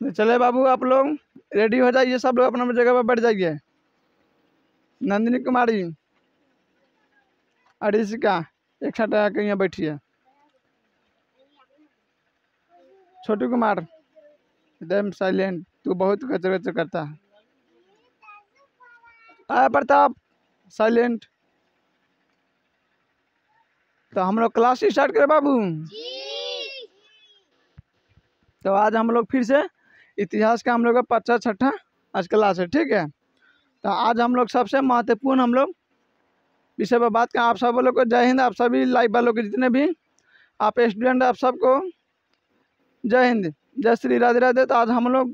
तो चले बाबू, आप लोग रेडी हो जाइए, सब लोग अपना जगह पर बैठ जाइए। नंदिनी कुमारी, अरिशिका, एक साथ आके यहाँ बैठिए। छोटू कुमार, एकदम साइलेंट, तू बहुत कचर कचर करता है। प्रताप, साइलेंट। तो हम लोग क्लास स्टार्ट करें बाबू। तो आज हम लोग फिर से इतिहास का हम लोग का 5-6 आज क्लास है, ठीक है। तो आज हम लोग सबसे महत्वपूर्ण हम लोग विषय पर बात करें। आप सब लोग को जय हिंद। आप सभी लाइव वालों के जितने भी आप स्टूडेंट, आप सबको जय हिंद, जय श्री राधे राधे। तो आज हम लोग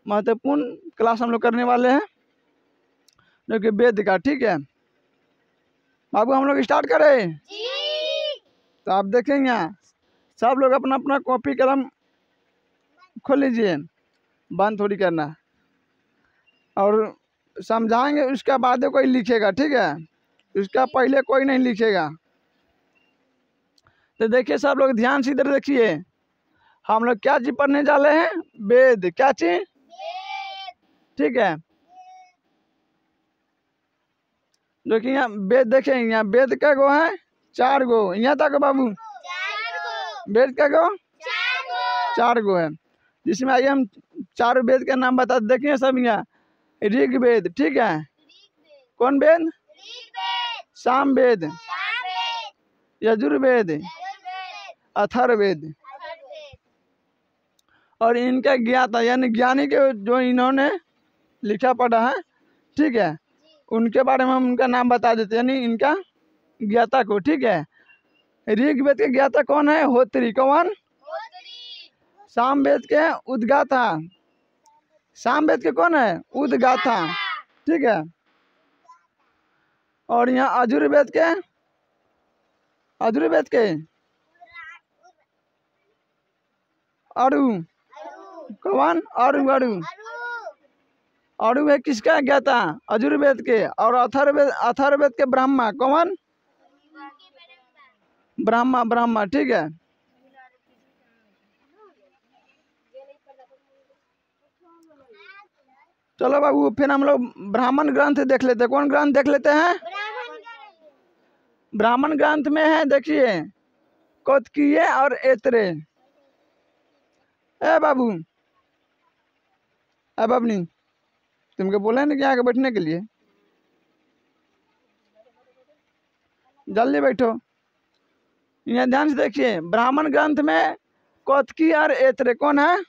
महत्वपूर्ण क्लास हम लोग करने वाले हैं, जो कि वेद का, ठीक है बाबू। हम लोग स्टार्ट करें। तो आप देखेंगे यहाँ सब लोग अपना अपना कॉपी कलम खोल लीजिए, बंद थोड़ी करना, और समझाएंगे उसके बाद कोई लिखेगा, ठीक है। उसका पहले कोई नहीं लिखेगा। तो देखिए सब लोग ध्यान से इधर देखिए, हम लोग क्या चीज पढ़ने जा रहे हैं? वेद। क्या चीज? ठीक है। देखिए यहाँ वेद, देखें यहाँ वेद का गो है 4 गो। यहाँ तक बाबू वेद का गो 4 गो है, जिसमें आइए हम 4 वेद का नाम बता देखिए सब। यहाँ ऋग्वेद, ठीक है। कौन वेद? सामवेद, यजुर्वेद, अथर्ववेद। और इनका ज्ञाता यानी ज्ञानी के जो इन्होंने लिखा पढ़ा है, ठीक है, उनके बारे में हम उनका नाम बता देते हैं, यानी इनका ज्ञाता को, ठीक है। ऋग्वेद के ज्ञाता कौन है? होत्री। कौन? सामवेद के उद्गाता। सामवेद के कौन है? उद्गाता, ठीक है। और यहाँ यजुर्वेद के अरु। कौन? अरु। अरु है किसका ज्ञाता? यजुर्वेद के। और अथर्ववेद के ब्रह्मा। कौन? ब्रह्मा, ठीक है। चलो बाबू फिर हम लोग ब्राह्मण ग्रंथ देख लेते हैं। कौन ग्रंथ देख लेते हैं? ब्राह्मण ग्रंथ में है, देखिए, कौतकीय और ऐतरेय। ए बाबू, ए बाबनी, तुमको बोले ना कि आगे बैठने के लिए, जल्दी बैठो। यहाँ ध्यान से देखिए, ब्राह्मण ग्रंथ में कौतकी और ऐतरेय कौन है?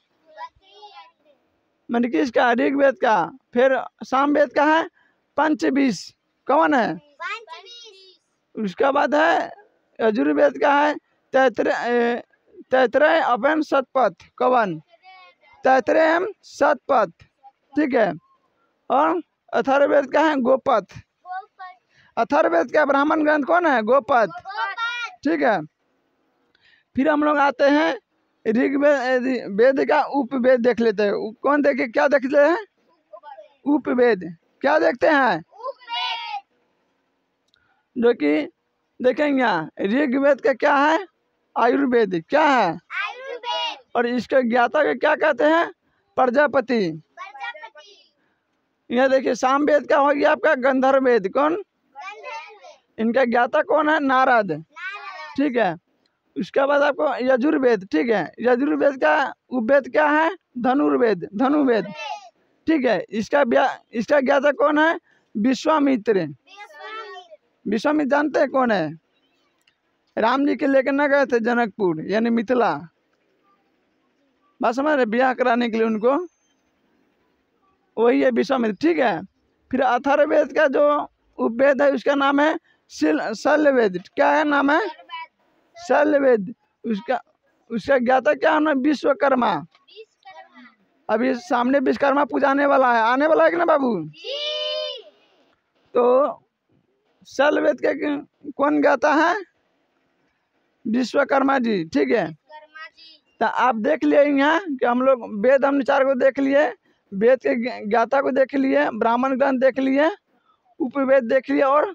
मैंने किसका? ऋग्वेद का। फिर सामवेद का है पंचविश। कौन है? उसके बाद है यजुर्वेद का है तैतरेय एवं शतपथ। कौन? तैतरेय एवं शतपथ, ठीक है। और अथर्ववेद का है गोपथ। अथर्ववेद का ब्राह्मण ग्रंथ कौन है? गोपथ, ठीक है। फिर हम लोग आते हैं ऋग्वेद वेद का उपवेद देख लेते हैं। कौन देखे? क्या देखते हैं? उपवेद। क्या देखते हैं? जो कि देखेंगे यहाँ ऋग्वेद का क्या है? आयुर्वेद। क्या है? और इसके ज्ञाता के क्या कहते हैं? प्रजापति। यहाँ देखिए सामवेद का हो गया आपका गंधर्ववेद। कौन? इनका ज्ञाता कौन है? नारद, ठीक है। उसके बाद आपको यजुर्वेद, ठीक है। यजुर्वेद का उपवेद क्या है? धनुर्वेद, ठीक है। इसका ज्ञाता कौन है? विश्वामित्र। विश्वामित्र जानते हैं कौन है? राम जी के लेकर न गए थे जनकपुर यानी मिथिला, बात समझ रहे, ब्याह कराने के लिए उनको, वही है विश्वामित्र, ठीक है। फिर अथर्ववेद का जो उपवेद है उसका नाम है शल्यवेद। क्या है नाम है? शल्यवेद। उसका ज्ञाता क्या है? विश्वकर्मा। अभी सामने विश्वकर्मा पूजाने वाला है, आने वाला है कि ना बाबू? तो शल्यवेद के कौन गाता है? विश्वकर्मा जी, ठीक है। तो आप देख लिए यहाँ कि हम लोग वेद हमने 4 को देख लिए, वेद के ज्ञाता को देख लिए, ब्राह्मण ग्रंथ देख लिए, उपवेद देख लिए और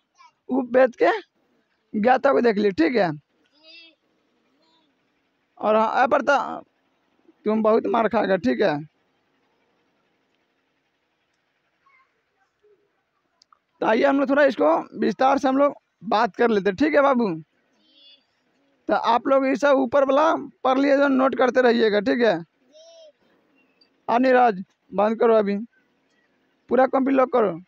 उपवेद के ज्ञाता को देख लिए, ठीक है। और तुम बहुत मार खाएगा, ठीक है। तो आइए हम लोग थोड़ा इसको विस्तार से हम लोग बात कर लेते हैं, ठीक है बाबू। तो आप लोग ये सब ऊपर वाला पढ़ लिए जो नोट करते रहिएगा, ठीक है। अनिराज बंद करो, अभी पूरा कंप्लीट लॉक करो।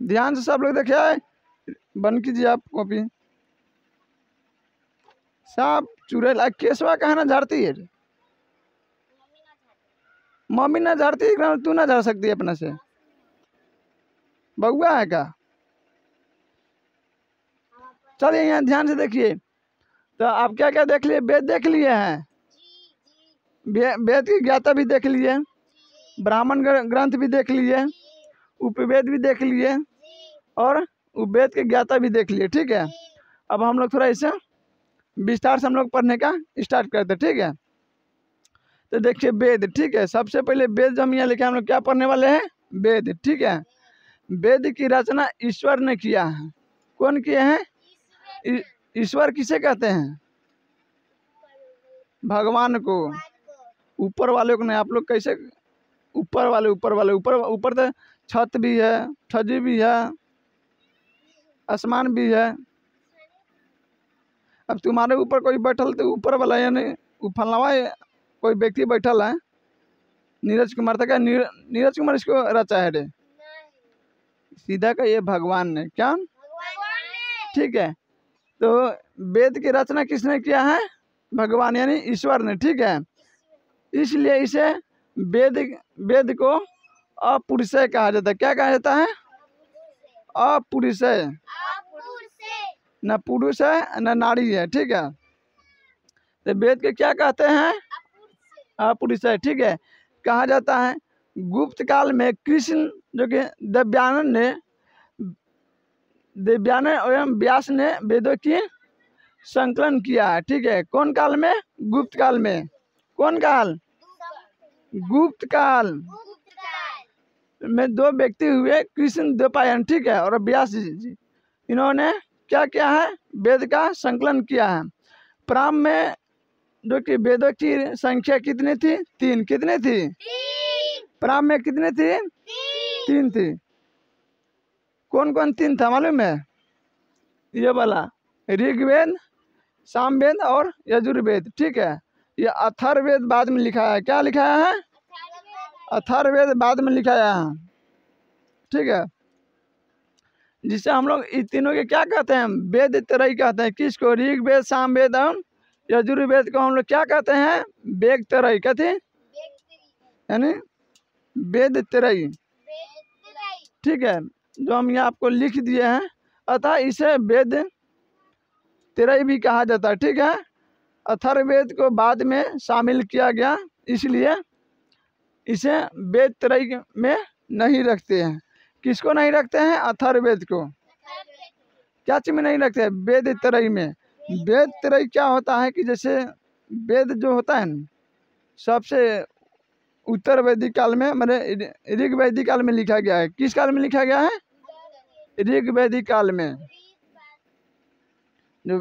ध्यान से सब लोग देखिए, बंद कीजिए आप कॉपी। साहब चुड़ैल केसवा कहाँ ना झाड़ती है? मम्मी ना झाड़ती है, तू ना झाड़ सकती है अपने से? बउआ है क्या? चलिए यहाँ ध्यान से देखिए। तो आप क्या क्या देख लिए? वेद देख लिए हैं, वेद की ज्ञाता भी देख लिए, ब्राह्मण ग्रंथ भी देख लिए, उपवेद भी देख लिए और उपवेद के ज्ञाता भी देख लिए, ठीक है। अब हम लोग थोड़ा इसे विस्तार से हम लोग पढ़ने का स्टार्ट करते, ठीक है। तो देखिए वेद, ठीक है। सबसे पहले वेद जो हम यहाँ लिखे हम लोग क्या पढ़ने वाले हैं? वेद, ठीक है। वेद की रचना ईश्वर ने किया है। कौन किए हैं? ईश्वर किसे कहते हैं? भगवान को, ऊपर वाले को नहीं। आप लोग कैसे ऊपर वाले ऊपर वाले ऊपर ऊपर तो छत भी है, छजी भी है, आसमान भी है। अब तुम्हारे ऊपर कोई बैठल तो ऊपर वाला, यानी फलनावा कोई व्यक्ति बैठल है, नीरज कुमार था क्या? नीरज कुमार इसको रचा है रे? सीधा का ये भगवान ने, क्या? ठीक है। तो वेद की रचना किसने किया है? भगवान यानी ईश्वर ने, ठीक है। इसलिए इसे वेद को अपुरुषय कहा जाता है। क्या कहा जाता है? अपुरुषय। न पुरुष है न नारी है, ठीक है। तो वेद के क्या कहते हैं? अपुरुषय, ठीक है। कहा जाता है गुप्त काल में कृष्ण जो कि दिव्यानंद एवं व्यास ने वेदों की संकलन किया है, ठीक है। कौन काल में? गुप्त काल में। कौन काल? गुप्त काल में दो व्यक्ति हुए, कृष्ण द्वैपायन, ठीक है, और व्यास जी। इन्होंने क्या किया है? वेद का संकलन किया है। प्रारंभ में जो कि वेदों की संख्या कितनी थी? 3। कितनी थी? प्रारंभ में कितनी थी? 3 थी। कौन कौन 3 था मालूम है? ये वाला ऋग्वेद, सामवेद और यजुर्वेद, ठीक है। ये अथर्ववेद बाद में लिखा है। क्या लिखाया है? अथर्ववेद बाद में लिखाया है, ठीक है। जिसे हम लोग इन तीनों के क्या कहते हैं? वेद त्रय कहते हैं। किसको? ऋग्वेद, सामवेद और यजुर्वेद को हम लोग क्या कहते हैं? वेद त्रय। कहते यानी वेद त्रय, ठीक है, जो हम यहाँ आपको लिख दिए हैं। अतः इसे वेद त्रय भी कहा जाता है, ठीक है। अथर्ववेद को बाद में शामिल किया गया, इसलिए इसे वेद त्रय में नहीं रखते हैं। किसको नहीं रखते हैं? अथर्ववेद को। क्या चीज में नहीं रखते हैं? वेद त्रय में। वेद त्रय क्या होता है कि जैसे वेद जो होता है ना, सबसे उत्तर वैदिक काल में, मैंने ऋग वैदिक काल में लिखा गया है। किस काल में लिखा गया है? ऋग वैदिक काल में। जो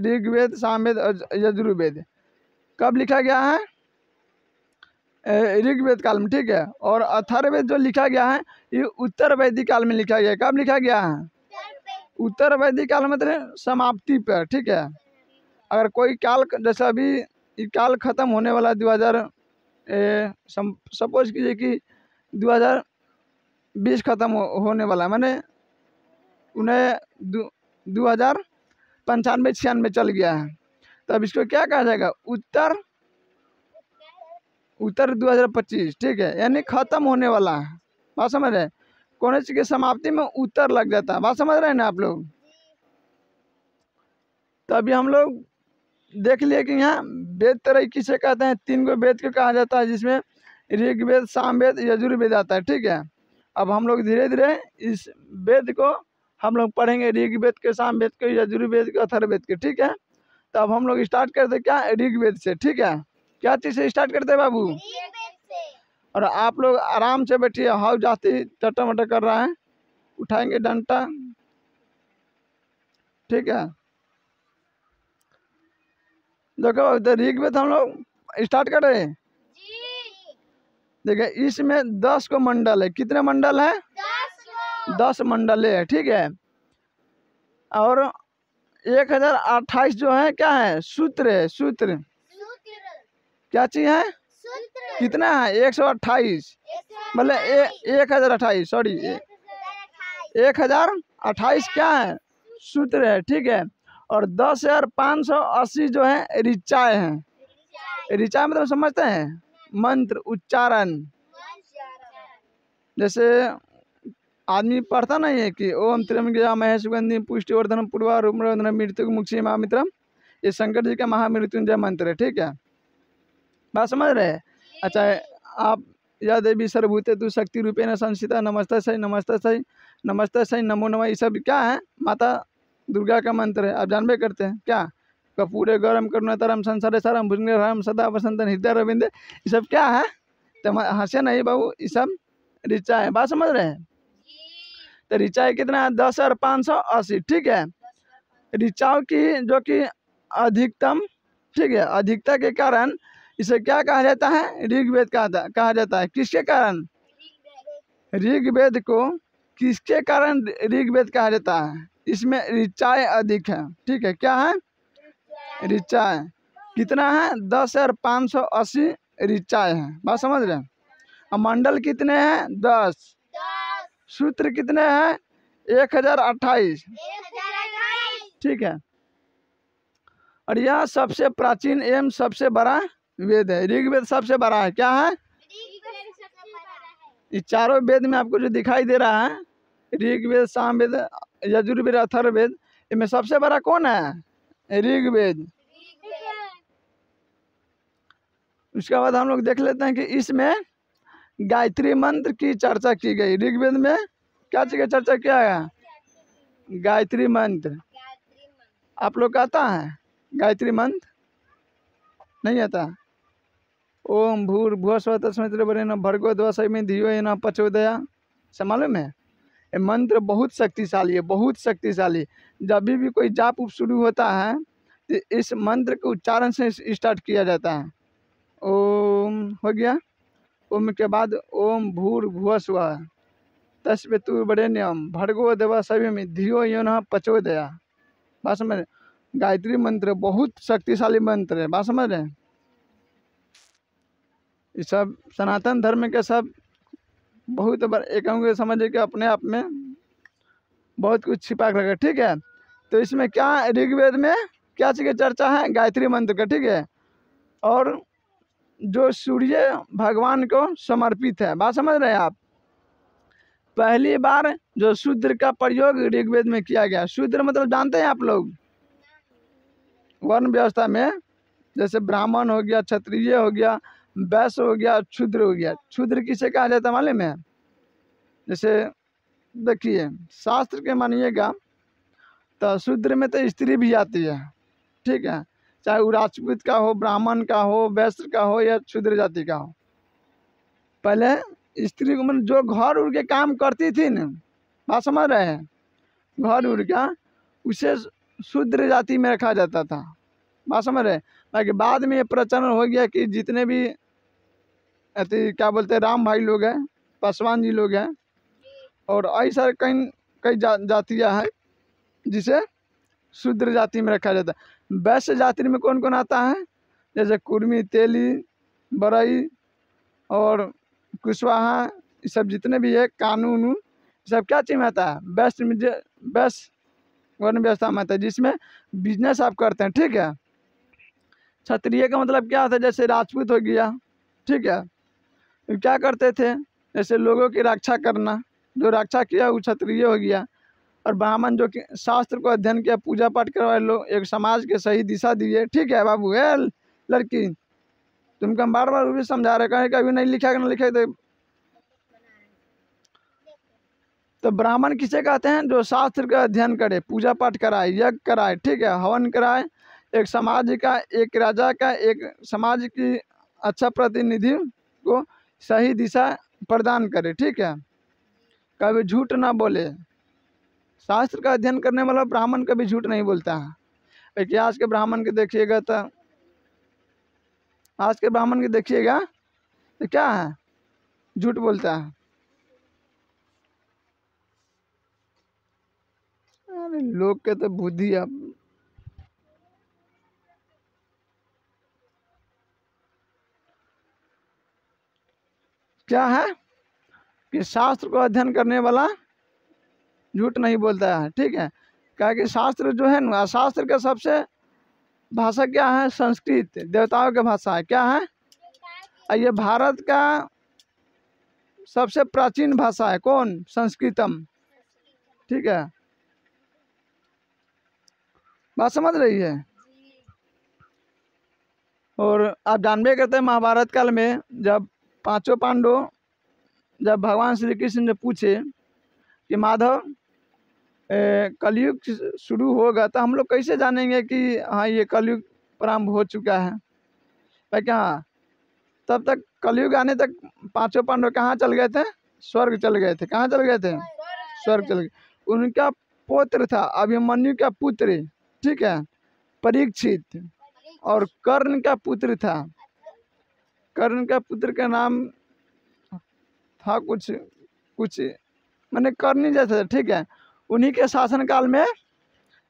ऋग्वेद, सामवेद और यजुर्वेद कब लिखा गया है? ऋग्वेद काल में, ठीक है। और अथर्ववेद जो लिखा गया है ये उत्तर वैदिक काल में लिखा गया है। कब लिखा गया है? उत्तर वैदिक काल मतलब समाप्ति पर, ठीक है। अगर कोई काल, जैसे अभी ये काल खत्म होने वाला 2000, सपोज कीजिए कि 2020 खत्म होने वाला है, मैंने उन्हें 2095-96 चल गया है। तो अब इसको क्या कहा जाएगा? उत्तर 2025, ठीक है, यानी खत्म होने वाला है। बात समझ रहे? कौन चीज की समाप्ति में उत्तर लग जाता है। बात समझ रहे हैं ना आप लोग? तो अभी हम लोग देख लिए कि यहाँ वेद त्रय किसे कहते हैं। 3 गो वेद को कहा जाता है, जिसमें ऋग्वेद, सामवेद, यजुर्वेद आता है, ठीक है। अब हम लोग धीरे धीरे इस वेद को हम लोग पढ़ेंगे, ऋग्वेद के, सामवेद के, यजुर्वेद के, अथर्ववेद के, ठीक है। तो अब हम लोग स्टार्ट करते क्या? ऋग्वेद से, ठीक है। क्या चीज़ से स्टार्ट करते हैं बाबू? और आप लोग आराम से बैठिए, हाउ जाती टट्टा मट्टा कर रहा है, उठाएंगे डंडा, ठीक है। देखो तो ऋग्वेद हम लोग स्टार्ट कर रहे हैं। देखिए इसमें 10 को मंडल है। कितने मंडल है? 10 मंडल है, ठीक है। और 1028 जो है क्या है? सूत्र है, सूत्र। क्या चीज है? कितना है? 128, मतलब 1028, सॉरी 1028 क्या है? सूत्र है, ठीक है। और 10,580 जो है ऋचाएँ हैं। ऋचाएँ मतलब समझते हैं? मंत्र, उच्चारण। जैसे आदमी पढ़ता नहीं है कि ओम त्र्यंबके सुगंधि पुष्टिवर्धनम पूर्वारुण मृत्यु मुक्षी महामित्रम, ये शंकर जी का महामृत्युंजय मंत्र है, ठीक है। बात समझ रहे हैं? अच्छा आप या देवी सर्वभूते तु शक्ति रूपेण संस्थिता नमस्ते सही नमस्ते सही नमस्ते सही नमो नमः, ये सब क्या है? माता दुर्गा का मंत्र है। आप जानबे करते हैं क्या? कपूरे गरम करुणातरम संसारे सारम भुजंगम सदा वसंतन हृदय रविंद्र, ये सब क्या है? तो हंसे नहीं बाबू, ये सब ऋचा है। बात समझ रहे हैं? तो ऋचाएँ कितना है? 10,580, ठीक है। ऋचाओं की जो कि अधिकतम, ठीक है, अधिकता के कारण इसे क्या कहा जाता है? ऋग्वेद कहा जाता है। किसके कारण? ऋग्वेद को किसके कारण ऋग्वेद कहा जाता है? इसमें ऋचाएँ अधिक है, ठीक है। क्या है? ऋचाएँ कितना है? 10,580 ऋचाएँ हैं। बात समझ रहे हैं? और मंडल कितने हैं? 10। सूत्र कितने हैं? 1028, ठीक है। और यह सबसे प्राचीन एवं सबसे बड़ा वेद है। ऋग्वेद सबसे बड़ा है। क्या है? इस चारों वेद में आपको जो दिखाई दे रहा है, ऋग्वेद, सामवेद, यजुर्वेद, अथर्ववेद, इनमें सबसे बड़ा कौन है? ऋग्वेद। उसके बाद हम लोग देख लेते हैं कि इसमें गायत्री मंत्र की चर्चा की गई। ऋग्वेद में क्या चीज की चर्चा किया गया? गायत्री मंत्र। आप लोग का आता है गायत्री मंत्र? नहीं आता? ओम भूर्भुवः स्वः तत्सवितुर्वरेण्यं भर्गो देवस्य धियो यो नः प्रचोदयात्, सब मालूम है? ये मंत्र बहुत शक्तिशाली है, बहुत शक्तिशाली। जब भी कोई जाप उप शुरू होता है तो इस मंत्र के उच्चारण से स्टार्ट किया जाता है। ओम हो गया। ओम के बाद ओम भूर्भुवः स्वः तत्सवितुर्वरेण्यं भर्गो देवस्य धियो यो नः प्रचोदयात्। बात समझ रहे? गायत्री मंत्र बहुत शक्तिशाली मंत्र है। बात समझ रहे हैं? ये सब सनातन धर्म के सब बहुत एक समझिए कि अपने आप में बहुत कुछ छिपा कर रखा, ठीक है। तो इसमें क्या ऋग्वेद में क्या चीज़ की चर्चा है? गायत्री मंत्र का, ठीक है। और जो सूर्य भगवान को समर्पित है। बात समझ रहे हैं आप? पहली बार जो शूद्र का प्रयोग ऋग्वेद में किया गया। शूद्र मतलब जानते हैं आप लोग? वर्ण व्यवस्था में जैसे ब्राह्मण हो गया, क्षत्रिय हो गया, वैश्य हो गया, क्षुद्र हो गया। क्षुद्र किसे कहा जाता है मालूम है? जैसे देखिए शास्त्र के मानिएगा तो शूद्र में तो स्त्री भी आती है, ठीक है। चाहे वो राजपूत का हो, ब्राह्मण का हो, वैश्य का हो या क्षुद्र जाति का हो। पहले स्त्री को मतलब जो घर उड़ के काम करती थी न, बात समझ रहे हैं? घर उड़ का उसे शूद्र जाति में रखा जाता था। बात समझ रहे हैं? बाकी बाद में ये प्रचलन हो गया कि जितने भी क्या बोलते हैं राम भाई लोग हैं, पासवान जी लोग हैं, और ऐसा कई जातियाँ हैं जिसे शूद्र जाति में रखा जाता है। वैश्य जाति में कौन कौन आता है? जैसे कुर्मी, तेली, बरई और कुशवाहा, ये सब जितने भी है, कानून, सब क्या चीज़ में आता है? वैश्य वर्ण व्यवस्था में आता है, जिसमें बिजनेस आप करते हैं, ठीक है। क्षत्रिय का मतलब क्या होता है? जैसे राजपूत हो गया, ठीक है, तो क्या करते थे? जैसे लोगों की रक्षा करना, जो रक्षा किया वो क्षत्रिय हो गया। और ब्राह्मण जो कि शास्त्र को अध्ययन किया, पूजा पाठ करवाए, लोग एक समाज के सही दिशा दिए, ठीक है। बाबू है लड़की, तुमको हम बार बार भी समझा रहे, कहीं कभी नहीं लिखा ना लिखे तो ब्राह्मण किसे कहते हैं? जो शास्त्र का अध्ययन करे, पूजा पाठ कराए, यज्ञ कराए, ठीक है, हवन कराए, एक समाज का, एक राजा का, एक समाज की अच्छा प्रतिनिधि को सही दिशा प्रदान करे, ठीक है। कभी झूठ ना बोले, शास्त्र का अध्ययन करने वाला ब्राह्मण कभी झूठ नहीं बोलता है। लेकिन आज के ब्राह्मण के देखिएगा तो क्या है, झूठ बोलता है। अरे लोग के तो बुद्धि अब क्या है कि शास्त्र को अध्ययन करने वाला झूठ नहीं बोलता है, ठीक है। क्या कि शास्त्र जो है ना, शास्त्र का सबसे भाषा क्या है, संस्कृत, देवताओं की भाषा है, क्या है, और ये भारत का सबसे प्राचीन भाषा है, कौन, संस्कृतम, ठीक है। बात समझ रही है। और आप जानबे करते हैं महाभारत काल में जब पांचों पांडव, जब भगवान श्री कृष्ण ने पूछे कि माधव कलयुग शुरू होगा तो हम लोग कैसे जानेंगे कि हाँ ये कलयुग प्रारंभ हो चुका है। भाई क्या, तब तक कलयुग आने तक पांचों पांडव कहाँ चल गए थे, स्वर्ग चल गए थे। कहाँ चल गए थे, स्वर्ग चल गए। उनका पुत्र था अभिमन्यु का पुत्र, ठीक है, परीक्षित, और कर्ण का पुत्र था, कर्ण का पुत्र का नाम था कुछ मैंने कर्ण जैसा, ठीक है। उन्हीं के शासन काल में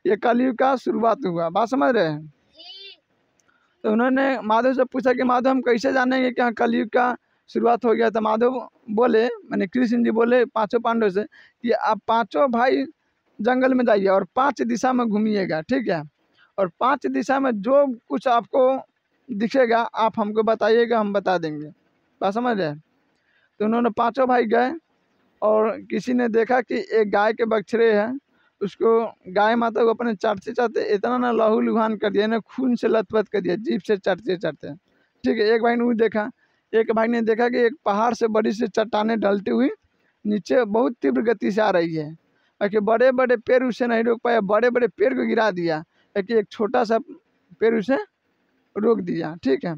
ये कलयुग का शुरुआत हुआ। बात समझ रहे हैं। तो उन्होंने माधव से पूछा कि माधव हम कैसे जानेंगे कि हाँ कलयुग का शुरुआत हो गया। तो माधव बोले, मैंने कृष्ण जी बोले पांचों पांडव से कि आप पांचों भाई जंगल में जाइए और 5 दिशा में घूमिएगा, ठीक है, और 5 दिशा में जो कुछ आपको दिखेगा आप हमको बताइएगा, हम बता देंगे। बात समझ रहे हैं। तो उन्होंने पांचों भाई गए और किसी ने देखा कि एक गाय के बछड़े हैं, उसको गाय माता को अपने चाटते चाटते इतना ना लहू लुहान कर दिया, ना खून से लथपथ कर दिया, जीभ से चाटते चाटते, ठीक है। एक भाई ने देखा, एक भाई ने देखा कि एक पहाड़ से बड़ी सी चट्टानें ढलती हुई नीचे बहुत तीव्र गति से आ रही है, और बड़े बड़े पेड़ उसे नहीं रोक पाया, बड़े बड़े पेड़ को गिरा दिया, कि एक छोटा सा पेड़ उसे रोक दिया, ठीक है।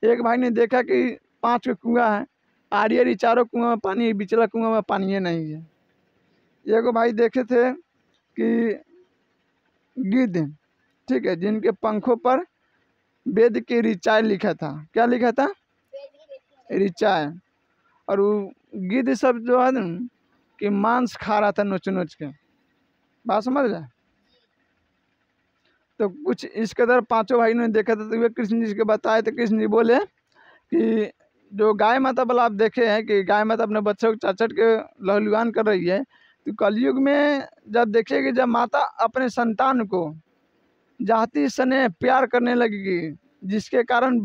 एक भाई ने देखा कि 5 कुआं है, आड़ी आड़ी चारों कुआं में पानी, बिचला कुआं में पानी नहीं है। एक भाई देखे थे कि गिद्ध, ठीक है, जिनके पंखों पर वेद के ऋचाएँ लिखा था। क्या लिखा था, ऋचाएँ। और वो गिद्ध सब जो है ना कि मांस खा रहा था नोच नोच के। बात समझ रहे। तो कुछ इस कदर पांचों भाई ने देखा था, तो वे कृष्ण जी के बताए। तो कृष्ण जी बोले कि जो गाय माता वाला आप देखे हैं कि गाय माता अपने बच्चों को चाचट के लहलुहान कर रही है, तो कलयुग में जब देखिएगी जब माता अपने संतान को जाति स्नेह प्यार करने लगेगी, जिसके कारण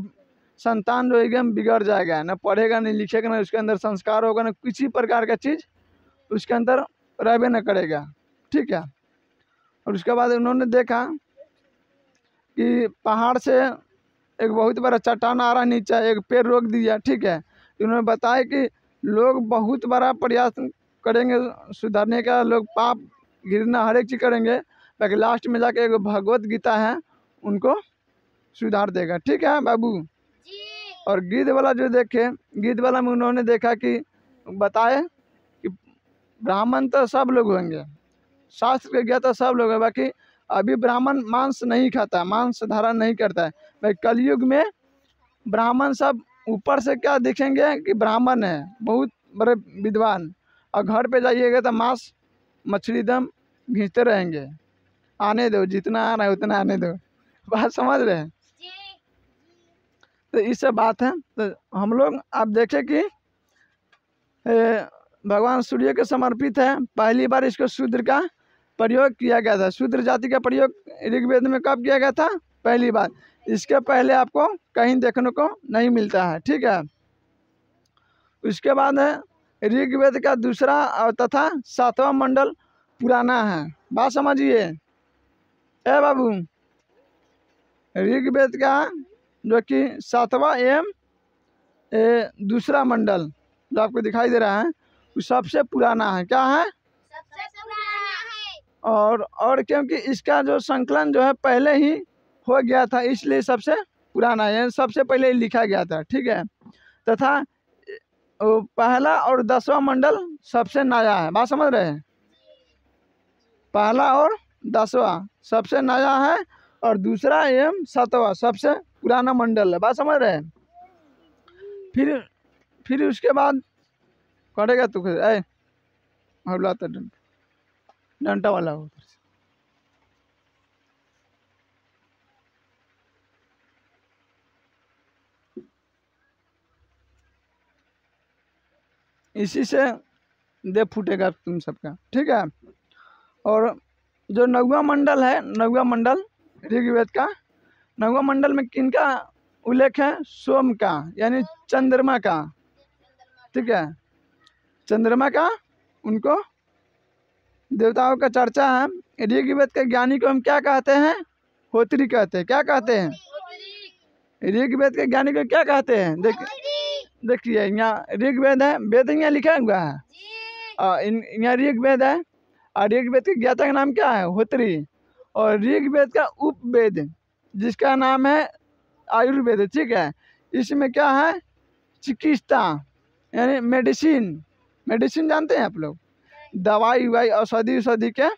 संतान जो एकदम बिगड़ जाएगा, ना पढ़ेगा नहीं लिखेगा, ना उसके अंदर संस्कार होगा, ना किसी प्रकार का चीज़ उसके अंदर रहबे न करेगा, ठीक है। और उसके बाद उन्होंने देखा कि पहाड़ से एक बहुत बड़ा चट्टान आ रहा नीचे, एक पेड़ रोक दिया, ठीक है। उन्होंने बताया कि लोग बहुत बड़ा प्रयास करेंगे सुधारने का, लोग पाप गिरना हर एक चीज़ करेंगे, लेकिन लास्ट में जाके एक भगवत गीता है उनको सुधार देगा, ठीक है बाबू। और गिद्ध वाला जो देखे, गिद्ध वाला में उन्होंने देखा कि बताए कि ब्राह्मण तो सब लोग होंगे, शास्त्र के ज्ञाता सब लोग हैं, बाकी अभी ब्राह्मण मांस नहीं खाता, मांस धारण नहीं करता है। भाई कलयुग में ब्राह्मण सब ऊपर से क्या दिखेंगे कि ब्राह्मण है, बहुत बड़े विद्वान, और घर पे जाइएगा तो मांस मछली दम घींचते रहेंगे। आने दो, जितना आ रहा है उतना आने दो। बात समझ रहे हैं। तो इससे बात है। तो हम लोग आप देखें कि भगवान सूर्य के समर्पित है। पहली बार इसको शूद्र का प्रयोग किया गया था। शूद्र जाति का प्रयोग ऋग्वेद में कब किया गया था, पहली बार। इसके पहले आपको कहीं देखने को नहीं मिलता है, ठीक है। उसके बाद है ऋग्वेद का दूसरा तथा 7वां मंडल पुराना है। बात समझिए ए बाबू, ऋग्वेद का जो कि 7वां एवं दूसरा मंडल जो आपको दिखाई दे रहा है वो सबसे पुराना है। क्या है, सबसे पुराना है। और क्योंकि इसका जो संकलन जो है पहले ही हो गया था, इसलिए सबसे पुराना है, सबसे पहले ही लिखा गया था, ठीक है। तथा पहला और 10वां मंडल सबसे नया है। बात समझ रहे हैं। पहला और 10वां सबसे नया है और दूसरा एवं 7वां सबसे पुराना मंडल है। बात समझ रहे हैं। फिर उसके बाद करेगा तू बुलाता डंटा वाला हो। इसी से दे फूटेगा तुम सबका, ठीक है। और जो 9वां मंडल है, 9वां मंडल ऋग्वेद का, 9वां मंडल में किनका उल्लेख है? सोम का यानी चंद्रमा का, ठीक है, चंद्रमा का उनको देवताओं का चर्चा है। ऋग्वेद के ज्ञानी को हम क्या कहते हैं? होत्री कहते हैं। क्या कहते हैं? ऋग्वेद के ज्ञानी को क्या कहते हैं? देखिए यहाँ ऋग्वेद है, वेद यहाँ लिखा हुआ है, यहाँ ऋग्वेद है और ऋग्वेद के ज्ञाता का नाम क्या है? होत्री। और ऋग्वेद का उपवेद जिसका नाम है आयुर्वेद, ठीक है, इसमें क्या है? चिकित्सा यानी मेडिसिन। मेडिसिन जानते हैं आप लोग? दवाई वाई औषधि के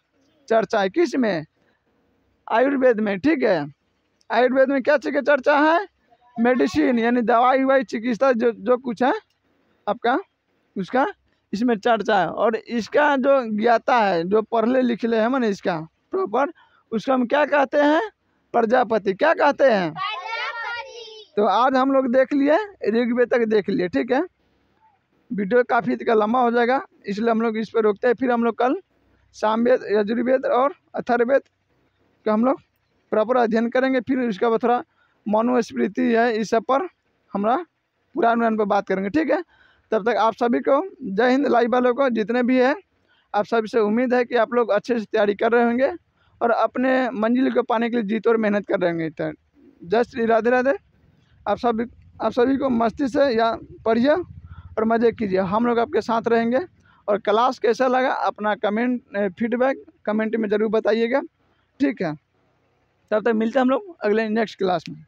चर्चा है। किस में? आयुर्वेद में, ठीक है। आयुर्वेद में क्या चीज़ की चर्चा है? मेडिसिन यानी दवाई वाई चिकित्सा जो कुछ है आपका उसका इसमें चर्चा है। और इसका जो ज्ञाता है, जो पढ़ले लिखले है मैंने इसका प्रॉपर, उसको हम क्या कहते हैं? प्रजापति। क्या कहते हैं? तो आज हम लोग देख लिए, ऋग्वेद तक देख लिए, ठीक है। वीडियो काफ़ी लंबा हो जाएगा इसलिए हम लोग इस पर रोकते हैं। फिर हम लोग कल सामवेद, यजुर्वेद और अथर्ववेद का हम लोग प्रॉपर अध्ययन करेंगे। फिर इसका बाद थोड़ा मनुस्मृति है, इस सब पर हमारा पुराण पर बात करेंगे, ठीक है। तब तक आप सभी को जय हिंद। लाइव वालों को जितने भी है, आप सभी से उम्मीद है कि आप लोग अच्छे से तैयारी कर रहे होंगे और अपने मंजिल को पाने के लिए जीत और मेहनत कर रहे होंगे। तो जय श्री राधे राधे। आप सभी को मस्ती से या पढ़िए और मज़े कीजिए। हम लोग आपके साथ रहेंगे। और क्लास कैसा लगा अपना फीडबैक कमेंट में ज़रूर बताइएगा, ठीक है। तब तक मिलते हैं हम लोग अगले नेक्स्ट क्लास में।